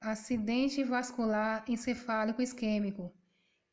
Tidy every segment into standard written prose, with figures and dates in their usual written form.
Acidente vascular encefálico isquêmico.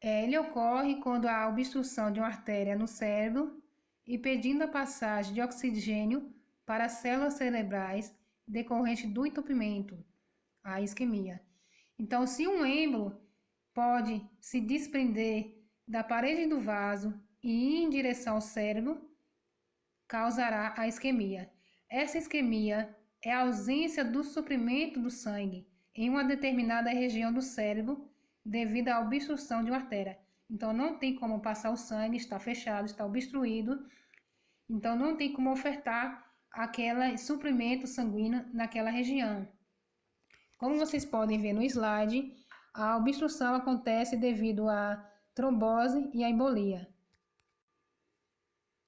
Ele ocorre quando há obstrução de uma artéria no cérebro, impedindo a passagem de oxigênio para as células cerebrais decorrente do entupimento, a isquemia. Então, se um êmbolo pode se desprender da parede do vaso e ir em direção ao cérebro, causará a isquemia. Essa isquemia é a ausência do suprimento do sangue em uma determinada região do cérebro devido à obstrução de uma artéria. Então não tem como passar o sangue, está fechado, está obstruído. Então não tem como ofertar aquele suprimento sanguíneo naquela região. Como vocês podem ver no slide, a obstrução acontece devido à trombose e à embolia.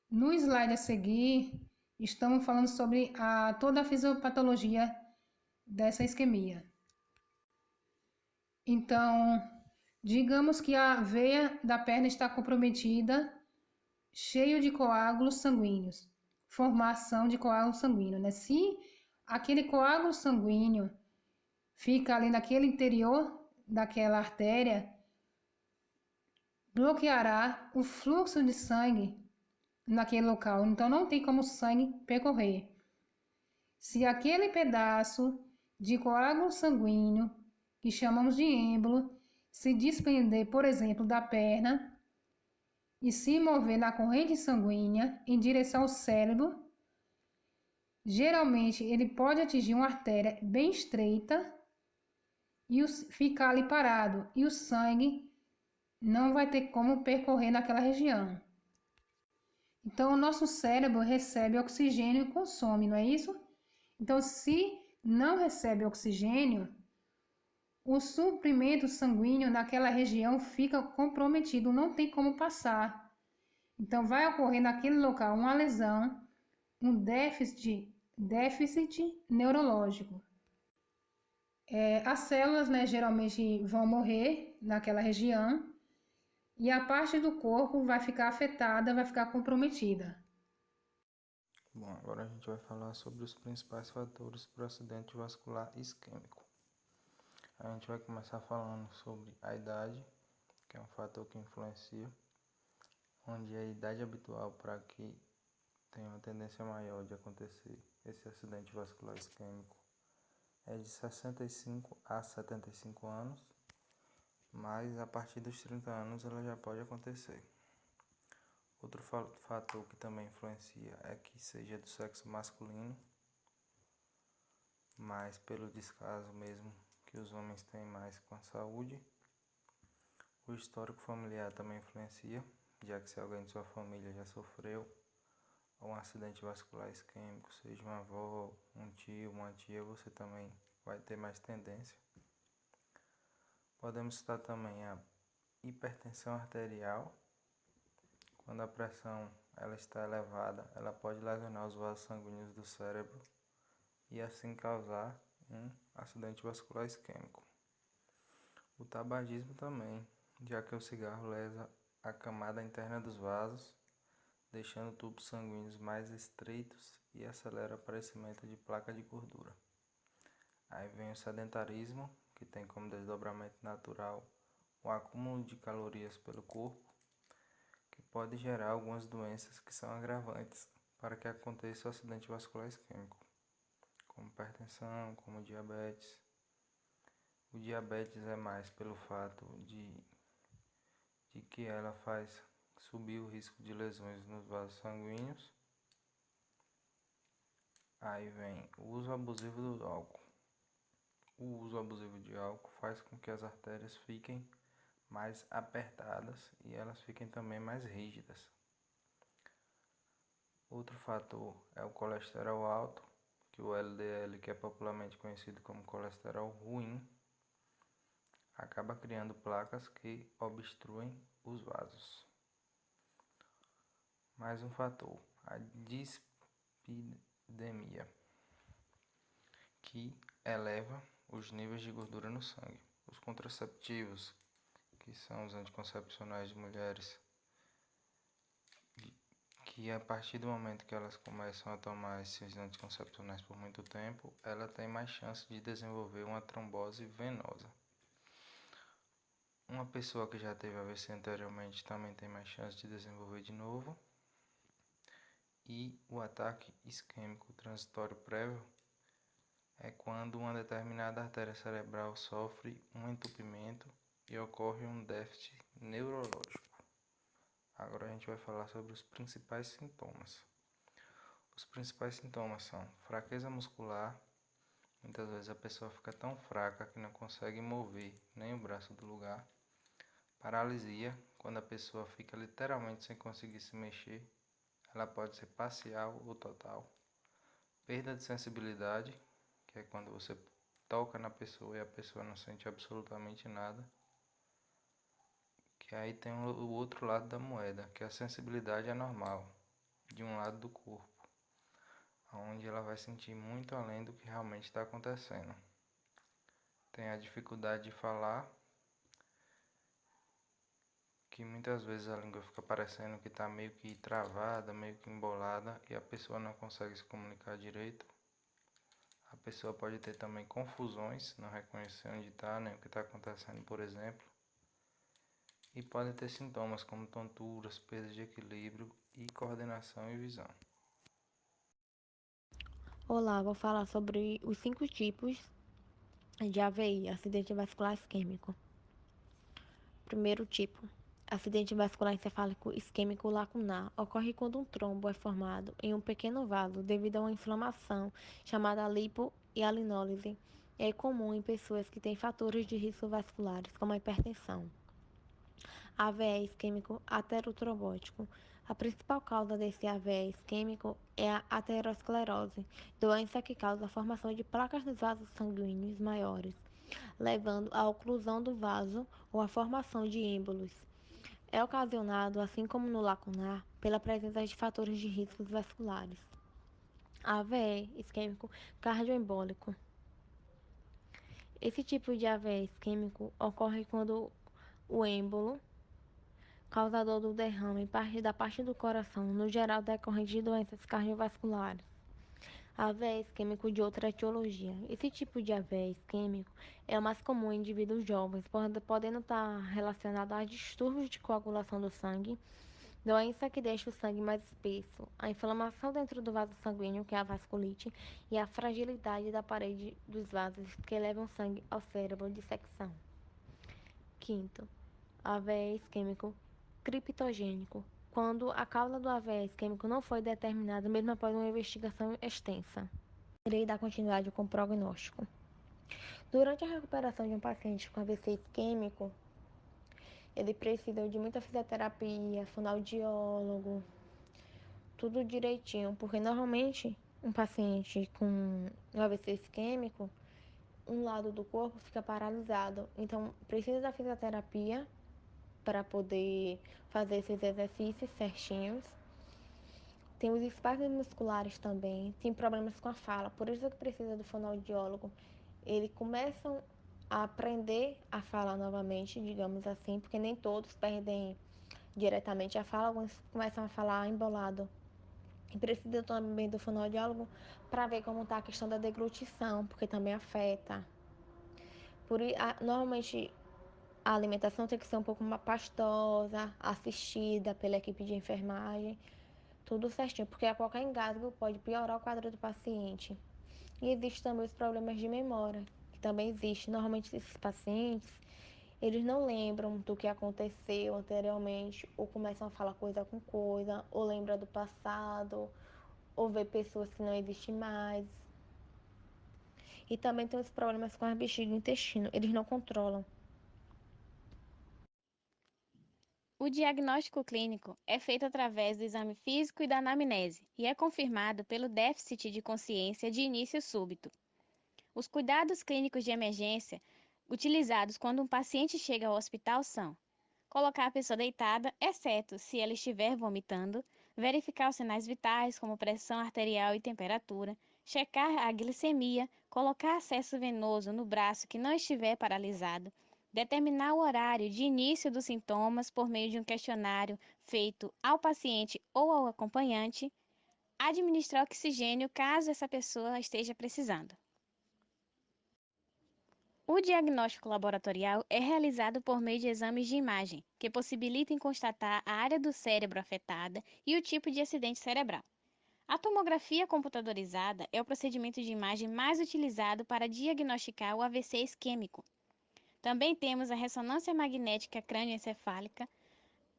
No slide a seguir, estamos falando sobre toda a fisiopatologia dessa isquemia. Então, digamos que a veia da perna está comprometida, cheio de coágulos sanguíneos, formação de coágulo sanguíneo, né? Se aquele coágulo sanguíneo fica ali naquele interior daquela artéria, bloqueará o fluxo de sangue naquele local, então não tem como o sangue percorrer. Se aquele pedaço de coágulo sanguíneo, que chamamos de êmbolo, se desprender, por exemplo, da perna e se mover na corrente sanguínea em direção ao cérebro, geralmente ele pode atingir uma artéria bem estreita e ficar ali parado, e o sangue não vai ter como percorrer naquela região. Então, o nosso cérebro recebe oxigênio e consome, não é isso? Então, se não recebe oxigênio, o suprimento sanguíneo naquela região fica comprometido, não tem como passar. Então, vai ocorrer naquele local uma lesão, um déficit neurológico. As células, né, geralmente vão morrer naquela região e a parte do corpo vai ficar afetada, vai ficar comprometida. Bom, agora a gente vai falar sobre os principais fatores para o acidente vascular isquêmico. A gente vai começar falando sobre a idade, que é um fator que influencia, onde a idade habitual para que tenha uma tendência maior de acontecer esse acidente vascular isquêmico é de 65 a 75 anos, mas a partir dos 30 anos ela já pode acontecer. Outro fator que também influencia é que seja do sexo masculino, mas pelo descaso mesmo que os homens têm mais com a saúde. O histórico familiar também influencia, já que se alguém de sua família já sofreu um acidente vascular isquêmico, seja uma avó, um tio, uma tia, você também vai ter mais tendência. Podemos citar também a hipertensão arterial. Quando a pressão ela está elevada, ela pode lesionar os vasos sanguíneos do cérebro e assim causar um acidente vascular isquêmico. O tabagismo também, já que o cigarro lesa a camada interna dos vasos, deixando tubos sanguíneos mais estreitos e acelera o aparecimento de placa de gordura. Aí vem o sedentarismo, que tem como desdobramento natural o acúmulo de calorias pelo corpo, que pode gerar algumas doenças que são agravantes para que aconteça o acidente vascular isquêmico, como hipertensão, como diabetes. O diabetes é mais pelo fato de que ela faz subir o risco de lesões nos vasos sanguíneos. Aí vem o uso abusivo do álcool. O uso abusivo de álcool faz com que as artérias fiquem mais apertadas e elas fiquem também mais rígidas. Outro fator é o colesterol alto, que o LDL, que é popularmente conhecido como colesterol ruim, acaba criando placas que obstruem os vasos. Mais um fator, a dislipidemia, que eleva os níveis de gordura no sangue. Os contraceptivos, que são os anticoncepcionais de mulheres, que a partir do momento que elas começam a tomar esses anticoncepcionais por muito tempo, ela tem mais chance de desenvolver uma trombose venosa. Uma pessoa que já teve AVC anteriormente também tem mais chance de desenvolver de novo. E o ataque isquêmico transitório prévio é quando uma determinada artéria cerebral sofre um entupimento e ocorre um déficit neurológico. Agora a gente vai falar sobre os principais sintomas. Os principais sintomas são fraqueza muscular. Muitas vezes a pessoa fica tão fraca que não consegue mover nem o braço do lugar. Paralisia, quando a pessoa fica literalmente sem conseguir se mexer. Ela pode ser parcial ou total. Perda de sensibilidade, que é quando você toca na pessoa e a pessoa não sente absolutamente nada. Que aí tem o outro lado da moeda, que a sensibilidade é normal, de um lado do corpo, onde ela vai sentir muito além do que realmente está acontecendo. Tem a dificuldade de falar, que muitas vezes a língua fica parecendo que está meio que travada, meio que embolada e a pessoa não consegue se comunicar direito. A pessoa pode ter também confusões, não reconhecer onde está, nem o que está acontecendo, por exemplo. E pode ter sintomas como tonturas, perda de equilíbrio e coordenação e visão. Olá, vou falar sobre os 5 tipos de AVI, acidente vascular isquêmico. Primeiro tipo, acidente vascular encefálico isquêmico lacunar, ocorre quando um trombo é formado em um pequeno vaso devido a uma inflamação chamada lipohialinólise. É comum em pessoas que têm fatores de risco vasculares, como a hipertensão. AVE isquêmico aterotrombótico. A principal causa desse AVE isquêmico é a aterosclerose, doença que causa a formação de placas nos vasos sanguíneos maiores, levando à oclusão do vaso ou à formação de êmbolos. É ocasionado, assim como no lacunar, pela presença de fatores de riscos vasculares. AVE isquêmico cardioembólico. Esse tipo de AVE isquêmico ocorre quando o êmbolo causador do derrame parte da parte do coração, no geral decorrente de doenças cardiovasculares. AVE isquêmico de outra etiologia. Esse tipo de AVE isquêmico é o mais comum em indivíduos jovens, podendo estar relacionado a distúrbios de coagulação do sangue, doença que deixa o sangue mais espesso, a inflamação dentro do vaso sanguíneo, que é a vasculite, e a fragilidade da parede dos vasos que levam sangue ao cérebro de secção. Quinto, AVE isquêmico criptogênico, quando a causa do AVE isquêmico não foi determinada mesmo após uma investigação extensa. Irei dar continuidade com o prognóstico. Durante a recuperação de um paciente com AVC isquêmico, ele precisa de muita fisioterapia, fonoaudiólogo, tudo direitinho, porque normalmente um paciente com AVC isquêmico, um lado do corpo fica paralisado, então precisa da fisioterapia para poder fazer esses exercícios certinhos. Tem os espasmos musculares também, tem problemas com a fala, por isso que precisa do fonoaudiólogo. Eles começam a aprender a falar novamente, digamos assim, porque nem todos perdem diretamente a fala, alguns começam a falar embolado. E precisa também do fonoaudiólogo para ver como está a questão da deglutição, porque também afeta. Normalmente a alimentação tem que ser um pouco mais pastosa, assistida pela equipe de enfermagem, tudo certinho, porque a qualquer engasgo pode piorar o quadro do paciente. E existem também os problemas de memória, que também existe. Normalmente esses pacientes, eles não lembram do que aconteceu anteriormente, ou começam a falar coisa com coisa, ou lembra do passado, ou vê pessoas que não existem mais. E também tem os problemas com a bexiga e intestino, eles não controlam. O diagnóstico clínico é feito através do exame físico e da anamnese e é confirmado pelo déficit de consciência de início súbito. Os cuidados clínicos de emergência utilizados quando um paciente chega ao hospital são: colocar a pessoa deitada, exceto se ela estiver vomitando, verificar os sinais vitais como pressão arterial e temperatura, checar a glicemia, colocar acesso venoso no braço que não estiver paralisado, determinar o horário de início dos sintomas por meio de um questionário feito ao paciente ou ao acompanhante, administrar oxigênio caso essa pessoa esteja precisando. O diagnóstico laboratorial é realizado por meio de exames de imagem, que possibilitam constatar a área do cérebro afetada e o tipo de acidente cerebral. A tomografia computadorizada é o procedimento de imagem mais utilizado para diagnosticar o AVC isquêmico. Também temos a ressonância magnética crânioencefálica,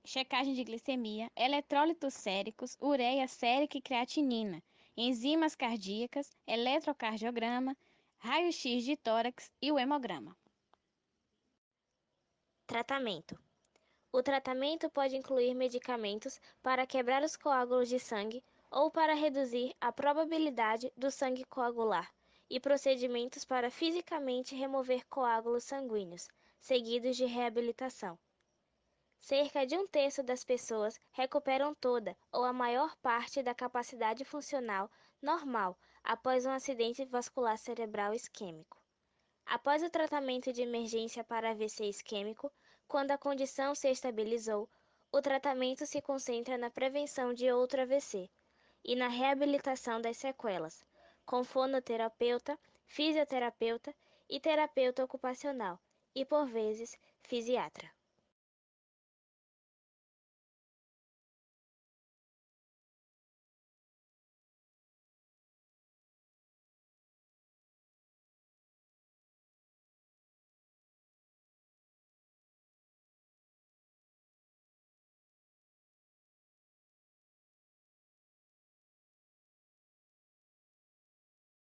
checagem de glicemia, eletrólitos séricos, ureia sérica e creatinina, enzimas cardíacas, eletrocardiograma, raio-x de tórax e o hemograma. Tratamento. O tratamento pode incluir medicamentos para quebrar os coágulos de sangue ou para reduzir a probabilidade do sangue coagular, e procedimentos para fisicamente remover coágulos sanguíneos, seguidos de reabilitação. Cerca de um terço das pessoas recuperam toda ou a maior parte da capacidade funcional normal após um acidente vascular cerebral isquêmico. Após o tratamento de emergência para AVC isquêmico, quando a condição se estabilizou, o tratamento se concentra na prevenção de outro AVC e na reabilitação das sequelas, com fonoterapeuta, fisioterapeuta e terapeuta ocupacional, e por vezes, fisiatra.